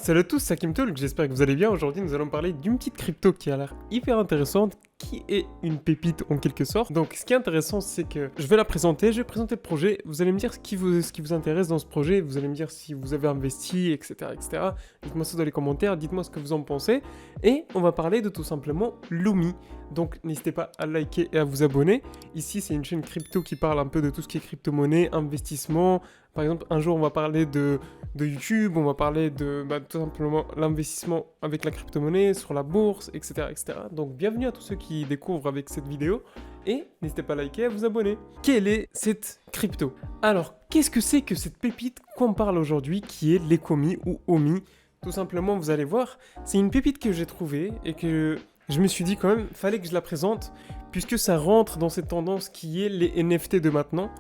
Salut à tous, c'est Hakim Talk, j'espère que vous allez bien. Aujourd'hui, nous allons parler d'une petite crypto qui a l'air hyper intéressante, qui est une pépite en quelque sorte. Donc, ce qui est intéressant, c'est que je vais la présenter, je vais présenter le projet. Vous allez me dire ce qui vous intéresse dans ce projet, vous allez me dire si vous avez investi, etc., etc. Dites-moi ça dans les commentaires, dites-moi ce que vous en pensez. Et on va parler de tout simplement Lumi. Donc, n'hésitez pas à liker et à vous abonner. Ici, c'est une chaîne crypto qui parle un peu de tout ce qui est crypto-monnaie, investissement. Par exemple, un jour, on va parler de YouTube, on va parler de tout simplement l'investissement avec la crypto-monnaie, sur la bourse, etc., etc. Donc bienvenue à tous ceux qui découvrent avec cette vidéo et n'hésitez pas à liker et à vous abonner. Quelle est cette crypto? Alors, qu'est-ce que c'est que cette pépite qu'on parle aujourd'hui qui est l'Ecomi ou Omi? Tout simplement, vous allez voir, c'est une pépite que j'ai trouvée et que je me suis dit quand même, fallait que je la présente puisque ça rentre dans cette tendance qui est les NFT de maintenant.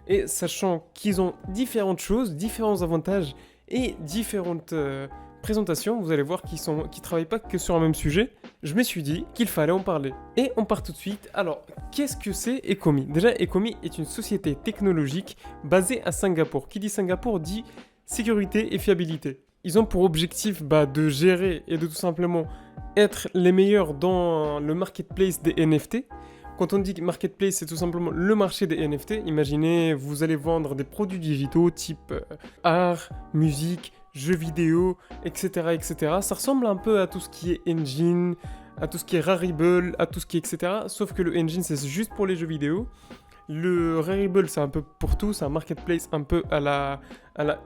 Et sachant qu'ils ont différentes choses, différents avantages et différentes présentations, vous allez voir qu'ils travaillent pas que sur un même sujet, je me suis dit qu'il fallait en parler. Et on part tout de suite. Alors, qu'est-ce que c'est Ecomi? Déjà, Ecomi est une société technologique basée à Singapour. Qui dit Singapour dit sécurité et fiabilité. Ils ont pour objectif de gérer et de tout simplement être les meilleurs dans le marketplace des NFT. Quand on dit marketplace, c'est tout simplement le marché des NFT. Imaginez, vous allez vendre des produits digitaux type art, musique, jeux vidéo, etc., etc. Ça ressemble un peu à tout ce qui est engine, à tout ce qui est Rarible, à tout ce qui est etc. Sauf que le engine, c'est juste pour les jeux vidéo. Le Rarible, c'est un peu pour tout. C'est un marketplace un peu à la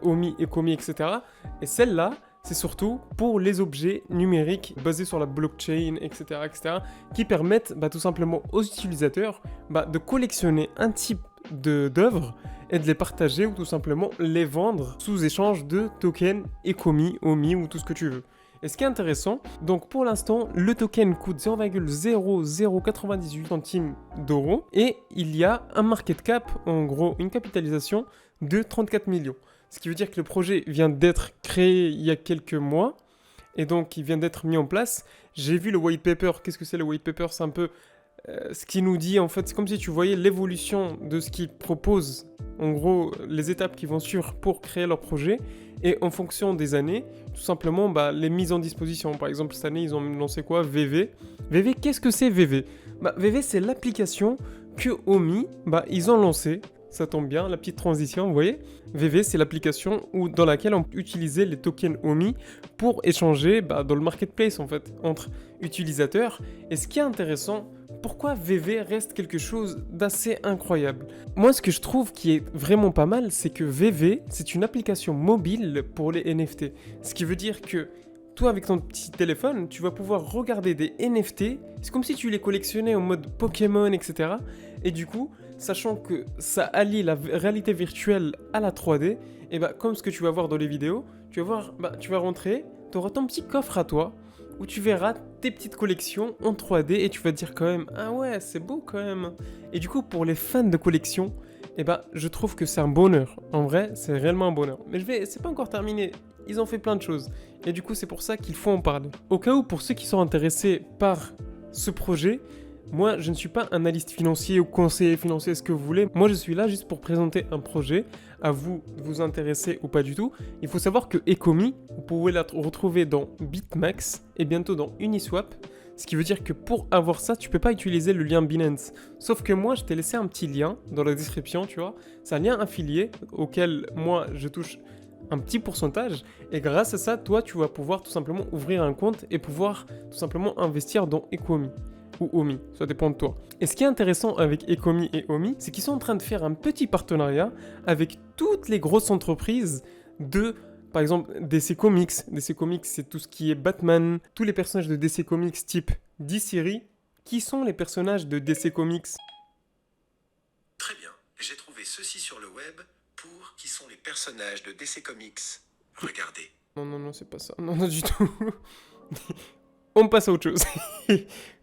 Omi, Ecomi, etc. Et celle-là, c'est surtout pour les objets numériques basés sur la blockchain, etc., etc., qui permettent tout simplement aux utilisateurs de collectionner un type d'œuvres et de les partager ou tout simplement les vendre sous échange de tokens Ecomi, Omi ou tout ce que tu veux. Et ce qui est intéressant, donc pour l'instant, le token coûte 0,0098 centimes d'euros et il y a un market cap, en gros une capitalisation de 34 millions. Ce qui veut dire que le projet vient d'être créé il y a quelques mois et donc il vient d'être mis en place. J'ai vu le white paper. Qu'est-ce que c'est le white paper? C'est un peu ce qui nous dit en fait, c'est comme si tu voyais l'évolution de ce qu'ils proposent, en gros les étapes qu'ils vont suivre pour créer leur projet et en fonction des années, tout simplement les mises en disposition. Par exemple cette année ils ont lancé quoi? VV. VV, qu'est-ce que c'est VV? VV c'est l'application que Omi ils ont lancée. Ça tombe bien, la petite transition, vous voyez. VV, c'est l'application dans laquelle on peut utiliser les tokens Omi pour échanger dans le marketplace, en fait, entre utilisateurs. Et ce qui est intéressant, pourquoi VV reste quelque chose d'assez incroyable? Moi, ce que je trouve qui est vraiment pas mal, c'est que VV, c'est une application mobile pour les NFT. Ce qui veut dire que toi, avec ton petit téléphone, tu vas pouvoir regarder des NFT. C'est comme si tu les collectionnais en mode Pokémon, etc. Et du coup, sachant que ça allie la réalité virtuelle à la 3D, et comme ce que tu vas voir dans les vidéos, tu vas voir, tu vas rentrer, tu auras ton petit coffre à toi, où tu verras tes petites collections en 3D, et tu vas te dire quand même, ah ouais, c'est beau quand même. Et du coup, pour les fans de collection, je trouve que c'est un bonheur. En vrai, c'est réellement un bonheur. Mais c'est pas encore terminé. Ils ont fait plein de choses. Et du coup, c'est pour ça qu'il faut en parler. Au cas où, pour ceux qui sont intéressés par ce projet, moi, je ne suis pas analyste financier ou conseiller financier, ce que vous voulez. Moi, je suis là juste pour présenter un projet. À vous de vous intéresser ou pas du tout. Il faut savoir que Ecomi, vous pouvez la retrouver dans BitMax et bientôt dans Uniswap. Ce qui veut dire que pour avoir ça, tu peux pas utiliser le lien Binance. Sauf que moi, je t'ai laissé un petit lien dans la description, tu vois. C'est un lien affilié auquel moi, je touche un petit pourcentage. Et grâce à ça, toi, tu vas pouvoir tout simplement ouvrir un compte et pouvoir tout simplement investir dans Ecomi ou Omi, ça dépend de toi. Et ce qui est intéressant avec Ecomi et Omi, c'est qu'ils sont en train de faire un petit partenariat avec toutes les grosses entreprises par exemple, DC Comics. DC Comics, c'est tout ce qui est Batman, tous les personnages de DC Comics type DC. Qui sont les personnages de DC Comics? Très bien, j'ai trouvé ceci sur le web pour qui sont les personnages de DC Comics. Regardez. Non, c'est pas ça. Non, du tout. On passe à autre chose.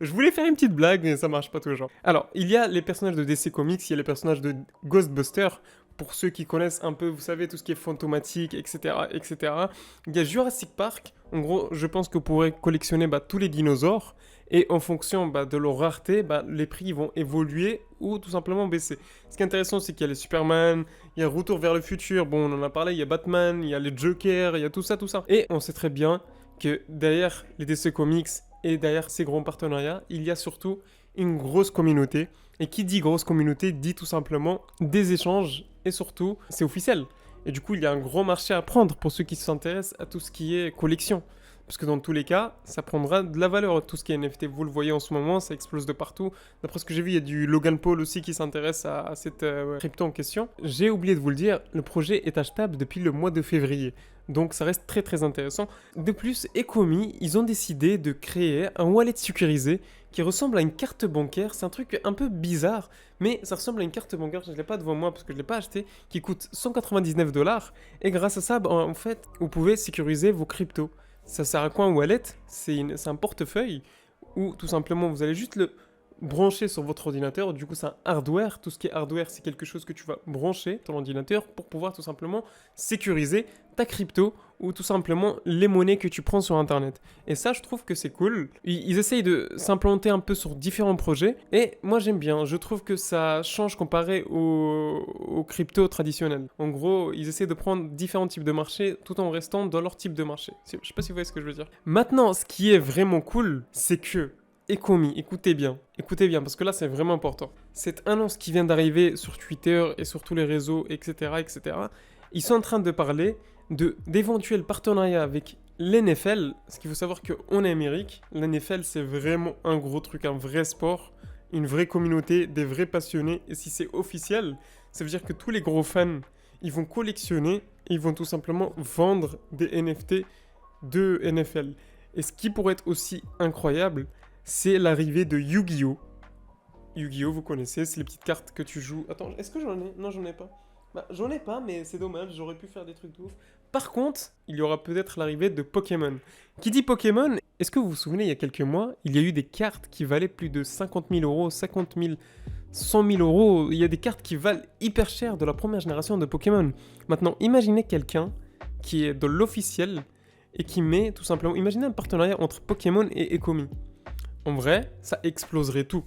Je voulais faire une petite blague, mais ça marche pas toujours. Alors, il y a les personnages de DC Comics, il y a les personnages de Ghostbusters. Pour ceux qui connaissent un peu, vous savez, tout ce qui est fantomatique, etc., etc. Il y a Jurassic Park, En gros, je pense que vous pourrez collectionner tous les dinosaures et en fonction de leur rareté, les prix vont évoluer ou tout simplement baisser. Ce qui est intéressant, c'est qu'il y a les Superman, il y a Retour vers le futur, bon, on en a parlé, il y a Batman, il y a les Joker, il y a tout ça, tout ça. Et on sait très bien que derrière les DC Comics et derrière ces grands partenariats, il y a surtout une grosse communauté. Et qui dit grosse communauté dit tout simplement des échanges et surtout, c'est officiel. Et du coup, il y a un gros marché à prendre pour ceux qui s'intéressent à tout ce qui est collection. Parce que dans tous les cas, ça prendra de la valeur, tout ce qui est NFT. Vous le voyez en ce moment, ça explose de partout. D'après ce que j'ai vu, il y a du Logan Paul aussi qui s'intéresse à cette crypto en question. J'ai oublié de vous le dire, le projet est achetable depuis le mois de février. Donc ça reste très très intéressant. De plus, Ecomi, ils ont décidé de créer un wallet sécurisé qui ressemble à une carte bancaire. C'est un truc un peu bizarre, mais ça ressemble à une carte bancaire. Je ne l'ai pas devant moi parce que je ne l'ai pas acheté, qui coûte 199 $. Et grâce à ça, en fait, vous pouvez sécuriser vos cryptos. Ça sert à quoi un wallet? C'est un portefeuille où tout simplement vous allez juste le brancher sur votre ordinateur. Du coup, c'est un hardware. Tout ce qui est hardware, c'est quelque chose que tu vas brancher sur l'ordinateur pour pouvoir tout simplement sécuriser ta crypto ou tout simplement les monnaies que tu prends sur Internet. Et ça, je trouve que c'est cool. Ils essayent de s'implanter un peu sur différents projets et moi, j'aime bien. Je trouve que ça change comparé aux cryptos traditionnels. En gros, ils essaient de prendre différents types de marchés tout en restant dans leur type de marché. Je sais pas si vous voyez ce que je veux dire. Maintenant, ce qui est vraiment cool, c'est que Ecomi, écoutez bien, parce que là c'est vraiment important. Cette annonce qui vient d'arriver sur Twitter et sur tous les réseaux, etc., etc., ils sont en train de parler d'éventuels partenariats avec l'NFL. Parce qu'il faut savoir qu'en Amérique, l'NFL c'est vraiment un gros truc, un vrai sport, une vraie communauté, des vrais passionnés. Et si c'est officiel, ça veut dire que tous les gros fans, ils vont collectionner, ils vont tout simplement vendre des NFT de NFL. Et ce qui pourrait être aussi incroyable, c'est l'arrivée de Yu-Gi-Oh! Yu-Gi-Oh! Vous connaissez, c'est les petites cartes que tu joues. Attends, est-ce que j'en ai? Non, j'en ai pas. J'en ai pas, mais c'est dommage, j'aurais pu faire des trucs de ouf. Par contre, il y aura peut-être l'arrivée de Pokémon. Qui dit Pokémon, est-ce que vous vous souvenez, il y a quelques mois, il y a eu des cartes qui valaient plus de 50 000 euros, 50 000, 100 000 euros. Il y a des cartes qui valent hyper cher de la première génération de Pokémon. Maintenant, imaginez quelqu'un qui est de l'officiel et qui met tout simplement... Imaginez un partenariat entre Pokémon et Ecomi. En vrai, ça exploserait tout.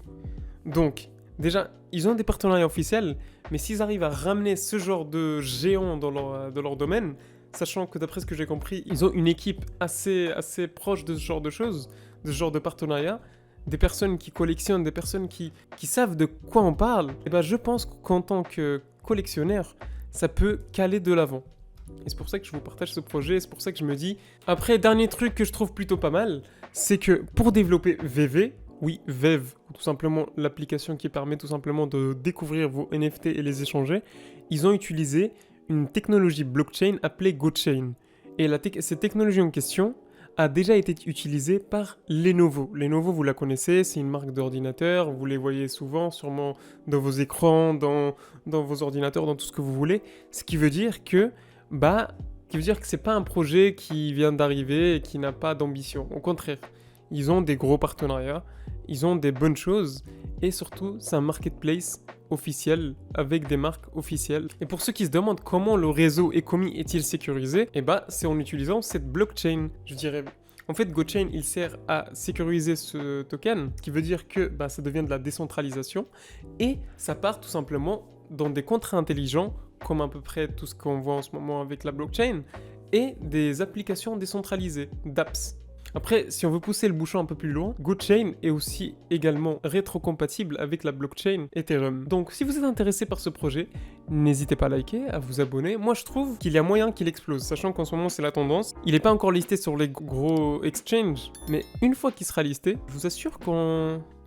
Donc, déjà, ils ont des partenariats officiels, mais s'ils arrivent à ramener ce genre de géants dans leur domaine, sachant que d'après ce que j'ai compris, ils ont une équipe assez proche de ce genre de choses, de ce genre de partenariat, des personnes qui collectionnent, des personnes qui savent de quoi on parle, et ben je pense qu'en tant que collectionneur, ça peut caler de l'avant. Et c'est pour ça que je vous partage ce projet, c'est pour ça que je me dis... Après, dernier truc que je trouve plutôt pas mal, c'est que pour développer VV, oui, VEV, ou tout simplement l'application qui permet tout simplement de découvrir vos NFT et les échanger, ils ont utilisé une technologie blockchain appelée GoChain. Et cette technologie en question a déjà été utilisée par Lenovo. Lenovo, vous la connaissez, c'est une marque d'ordinateur, vous les voyez souvent, sûrement dans vos écrans, dans vos ordinateurs, dans tout ce que vous voulez. Ce qui veut dire que c'est pas un projet qui vient d'arriver et qui n'a pas d'ambition. Au contraire, ils ont des gros partenariats, ils ont des bonnes choses et surtout, c'est un marketplace officiel avec des marques officielles. Et pour ceux qui se demandent comment le réseau Ecomi est-il sécurisé, c'est en utilisant cette blockchain, je dirais. En fait, GoChain, il sert à sécuriser ce token, ce qui veut dire que ça devient de la décentralisation et ça part tout simplement dans des contrats intelligents comme à peu près tout ce qu'on voit en ce moment avec la blockchain, et des applications décentralisées, d'apps. Après, si on veut pousser le bouchon un peu plus loin, GoChain est aussi également rétrocompatible avec la blockchain Ethereum. Donc si vous êtes intéressé par ce projet, n'hésitez pas à liker, à vous abonner. Moi je trouve qu'il y a moyen qu'il explose, sachant qu'en ce moment c'est la tendance. Il n'est pas encore listé sur les gros exchanges, mais une fois qu'il sera listé, je vous assure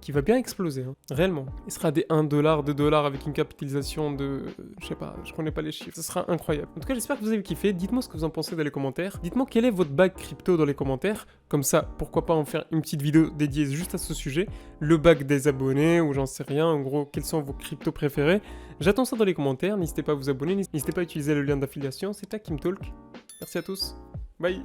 qu'il va bien exploser, réellement. Il sera des 1$, 2$ avec une capitalisation de... je sais pas, je connais pas les chiffres. Ce sera incroyable. En tout cas, j'espère que vous avez kiffé. Dites-moi ce que vous en pensez dans les commentaires. Dites-moi quel est votre bac crypto dans les commentaires. Comme ça, pourquoi pas en faire une petite vidéo dédiée juste à ce sujet. Le bac des abonnés, ou j'en sais rien. En gros, quels sont vos cryptos préférés. J'attends ça dans les commentaires. N'hésitez pas à vous abonner. N'hésitez pas à utiliser le lien d'affiliation. C'était Kim Talk. Merci à tous. Bye.